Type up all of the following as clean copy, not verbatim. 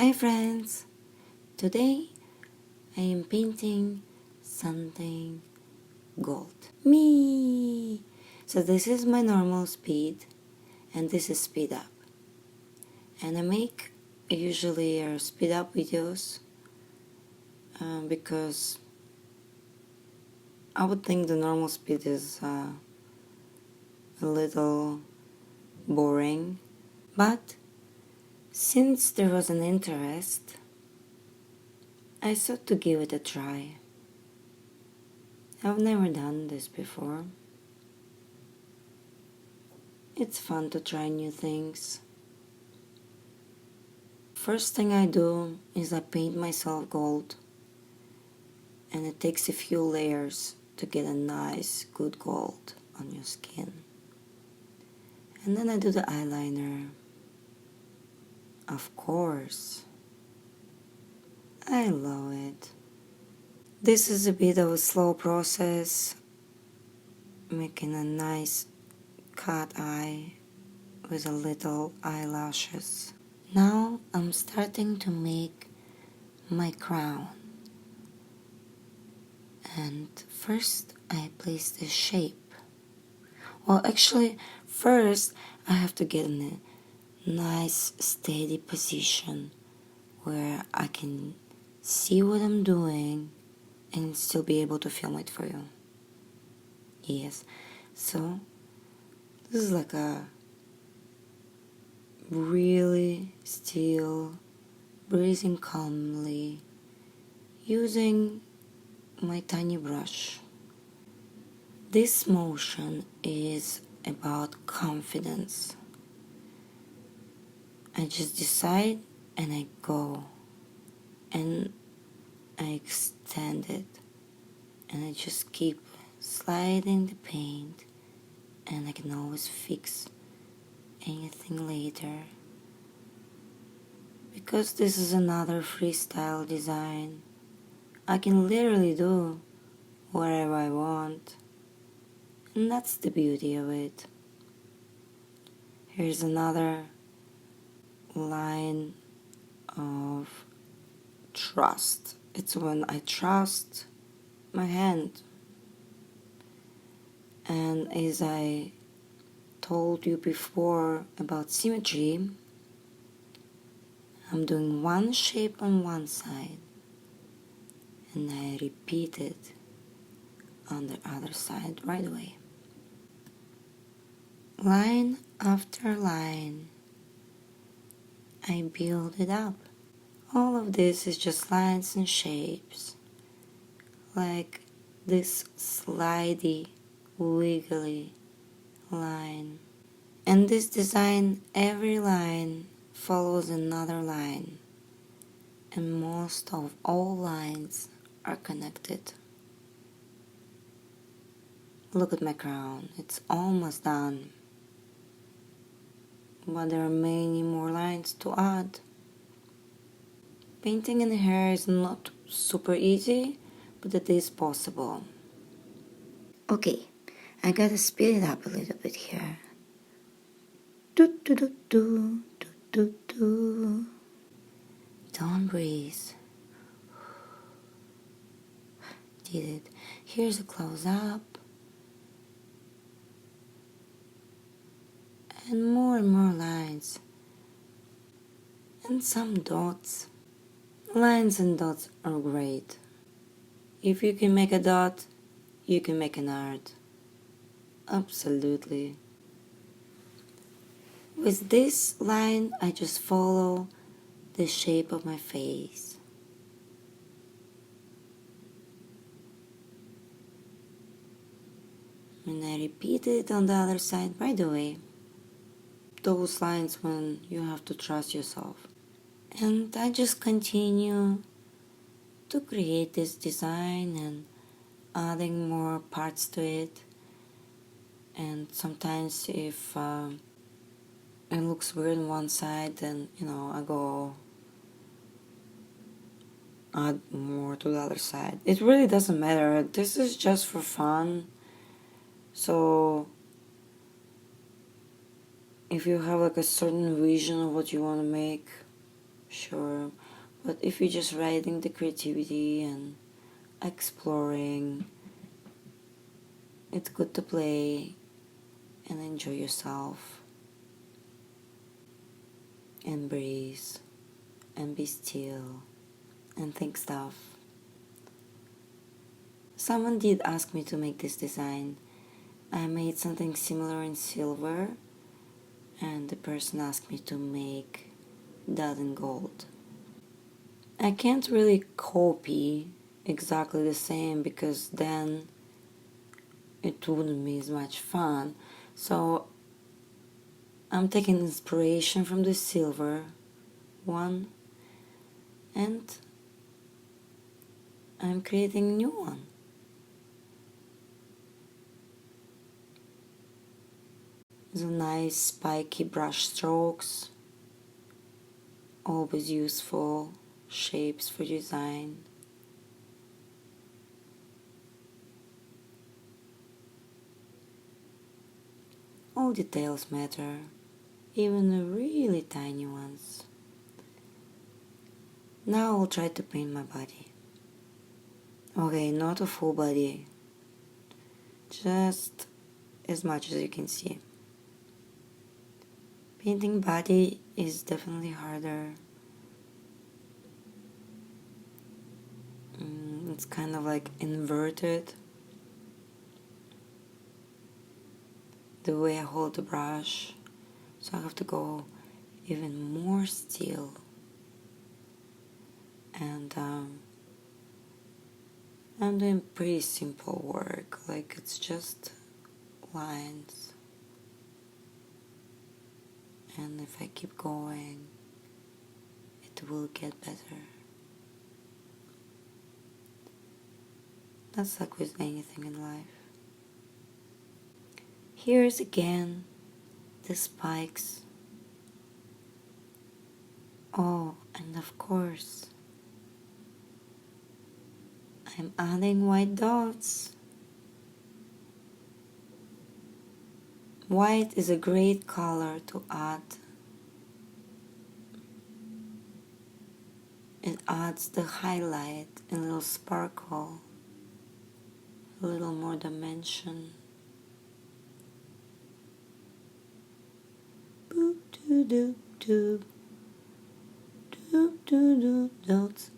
Hi friends! Today I am painting something gold. Me! So this is my normal speed and this is speed up. And I make usually speed up videos because I would think the normal speed is a little boring. But since there was an interest, I thought to give it a try. I've never done this before. It's fun to try new things. First thing I do is I paint myself gold, and it takes a few layers to get a nice good gold on your skin. And then I do the eyeliner. Of course. I love it. This is a bit of a slow process, making a nice cat eye with a little eyelashes. Now I'm starting to make my crown. And first I place the shape. Well, actually, first I have to get in a nice steady position where I can see what I'm doing and still be able to film it for you. Yes, so this is like a really still, breathing calmly, using my tiny brush. This motion is about confidence. I just decide and I go and I extend it and I just keep sliding the paint, and I can always fix anything later because this is another freestyle design. I can literally do whatever I want, and that's the beauty of it. Here's another line of trust. It's when I trust my hand. And as I told you before about symmetry, I'm doing one shape on one side and I repeat it on the other side right away. Line after line, I build it up. All of this is just lines and shapes, like this slidey, wiggly line. And this design, every line follows another line, and most of all lines are connected. Look at my crown, it's almost done, but there are many more lines to add. Painting in the hair is not super easy, but it is possible. Okay, I gotta speed it up a little bit here. Do do do do do do do. Don't breathe. Did it. Here's a close up. And more lines. And some dots. Lines and dots are great. If you can make a dot, you can make an art. Absolutely. With this line, I just follow the shape of my face. And I repeat it on the other side right away. Those lines when you have to trust yourself. And I just continue to create this design and adding more parts to it. And sometimes if it looks weird on one side, then I go add more to the other side. It really doesn't matter. This is just for fun. So if you have like a certain vision of what you want to make, sure. But if you're just riding the creativity and exploring, it's good to play and enjoy yourself and breathe and be still and think stuff. Someone did ask me to make this design. I made something similar in silver, and the person asked me to make that in gold. I can't really copy exactly the same because then it wouldn't be as much fun. So I'm taking inspiration from the silver one and I'm creating a new one. The nice spiky brush strokes, always useful shapes for design. All details matter, even the really tiny ones. Now I'll try to paint my body. Okay, not a full body, just as much as you can see. Painting body is definitely harder. It's kind of like inverted. The way I hold the brush, so I have to go even more still. And I'm doing pretty simple work, like it's just lines. And if I keep going, it will get better. That's like with anything in life. Here's again the spikes. Oh, and of course, I'm adding white dots. White is a great color to add. It adds the highlight and a little sparkle, a little more dimension. Boop doo doo doo. Doop doo doo dots.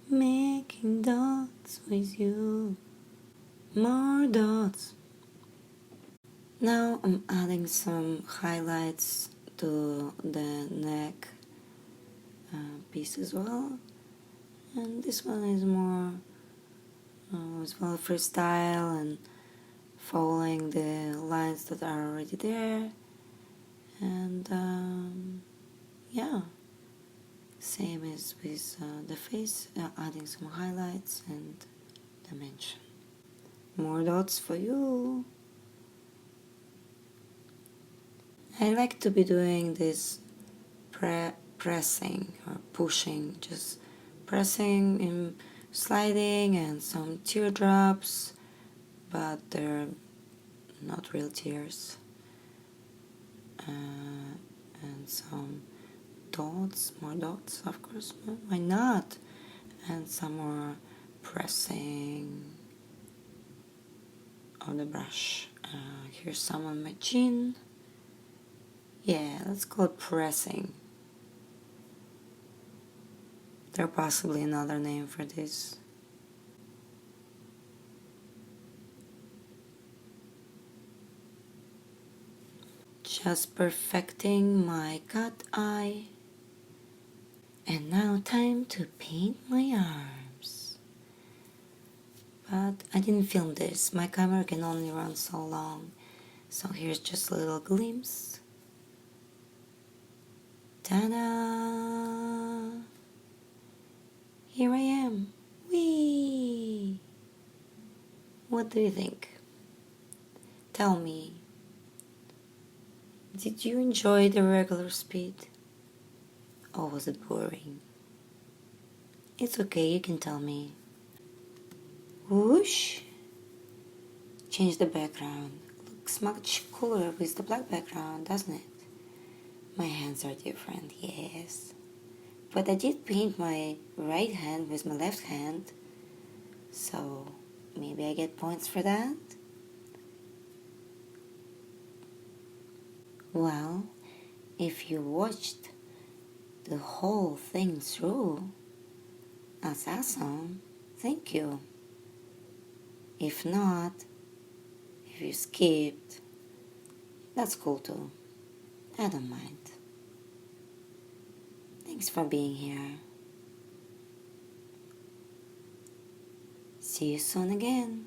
Making dots with you. More dots. Now I'm adding some highlights to the neck piece as well. And this one is more as well freestyle and following the lines that are already there. And yeah, same as with the face, adding some highlights and dimension. More dots for you. I like to be doing this pressing or pushing, just pressing and sliding, and some teardrops, but they're not real tears. And some dots, more dots, of course, why not? And some more pressing on the brush. Here's some on my chin. Yeah, let's call it pressing. There's possibly another name for this. Just perfecting my cat eye. And now time to paint my arms. But I didn't film this. My camera can only run so long. So here's just a little glimpse. Ta-da! Here I am. Whee! What do you think? Tell me. Did you enjoy the regular speed? Or was it boring? It's okay, you can tell me. Whoosh! Change the background. Looks much cooler with the black background, doesn't it? My hands are different, yes. But I did paint my right hand with my left hand, so maybe I get points for that? Well, if you watched the whole thing through, that's awesome. Thank you. If not, if you skipped, that's cool too. I don't mind. Thanks for being here. See you soon again.